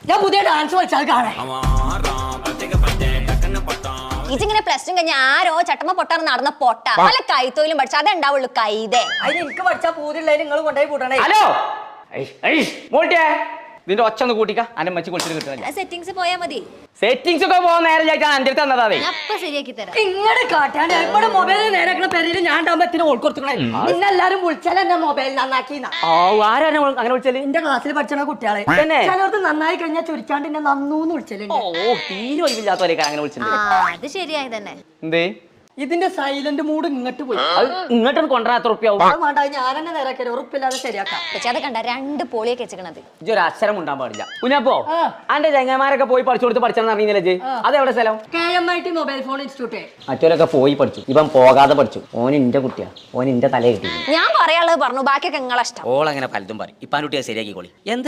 ഞാൻ പുതിയ ഡാൻസ് കളിച്ചാൽ കാണാൻ ഇജിങ്ങനെ പ്ലസ് ടു കഴിഞ്ഞ ആരോ ചട്ടമ്മ പൊട്ടാറ് നടന്ന പൊട്ട അല്ല കൈത്തൊയിലും പഠിച്ച അതേ ഉണ്ടാവുള്ളൂ കൈതേ അതിന് എനിക്ക് പഠിച്ചാൽ പൂതിയുള്ള നിങ്ങൾ കൊണ്ടുപോയി കൂട്ടണേ. ഹലോ ഇതിന്റെ ഒച്ച ഒന്ന് കൂട്ടിക്ക അന്റെ മച്ചി കുളിച്ചിട്ട് കിട്ടുന്നില്ല. സെറ്റിംഗ്സ് പോയാ മതി. സെറ്റിംഗ്സ് ഒക്കെ പോകാൻ നേരം ചോദിച്ചാൽ എന്റെ അടുത്ത് തന്നതാ. അപ്പൊ ശരിയാക്കി തരാം. ഇങ്ങോട്ട് കാട്ടാൻ ഇവിടെ മൊബൈൽ നേരാക്കണ പെരയില് ഞാൻ ഉണ്ടാകുമ്പോ ഓൾ കൊടുത്തേ പിന്നെ എല്ലാരും വിളിച്ചാൽ എന്നെ മൊബൈൽ നന്നാക്കി. ആരാ അങ്ങനെ വിളിച്ചാല്? എന്റെ ക്ലാസ്സിൽ പഠിച്ച കുട്ടികളെ ചിലർക്ക് നന്നായി കഴിഞ്ഞാൽ ചുരുക്കാണ്ട് എന്നെ നന്നൂന്ന് വിളിച്ചല്ലേ. തീരെ ഒഴിവില്ലാത്തവരേക്കാ അങ്ങനെ വിളിച്ചത്. അത് ശരിയായി തന്നെ. എന്തേ ഇതിന്റെ സൈലന്റ് മൂഡ് ഇങ്ങോട്ട് പോയി. ഇങ്ങോട്ട് കൊണ്ടുവരാൻ എത്ര റുപ്യാവും? വേണ്ട ഞാൻ തന്നെ നേരാക്കിയത് ഉറപ്പില്ലാതെ ശരിയാക്കാം. പക്ഷെ അത് കണ്ട 2 പോളിയൊക്കെ വെച്ചിക്കണത്. ഇതൊരു അക്ഷരം ഉണ്ടാൻ പാടില്ല. കുഞ്ഞപ്പോ അന്റെ ചങ്ങന്മാരൊക്കെ പോയി പഠിച്ചു കൊടുത്ത് പഠിച്ചെന്ന് അറിഞ്ഞില്ലേ? അതെവിടെ സ്ഥലം? KMIT mobile phone institute. മറ്റവരൊക്കെ പോയി പഠിച്ചു, ഇവൻ പോകാതെ പഠിച്ചു. ഓൻ ഇന്റെ കുട്ടിയാ, ഓൻ ഇന്റെ തലയെ കിട്ടി. ഞാൻ പറയാനുള്ളത് പറഞ്ഞു, ബാക്കിയൊക്കെ നിങ്ങളെ ഇഷ്ടം. ഓളങ്ങനെ പലതും പറയും. ഇപ്പാൻ കുട്ടിയെ ശരിയാക്കിക്കോളി. എന്ത്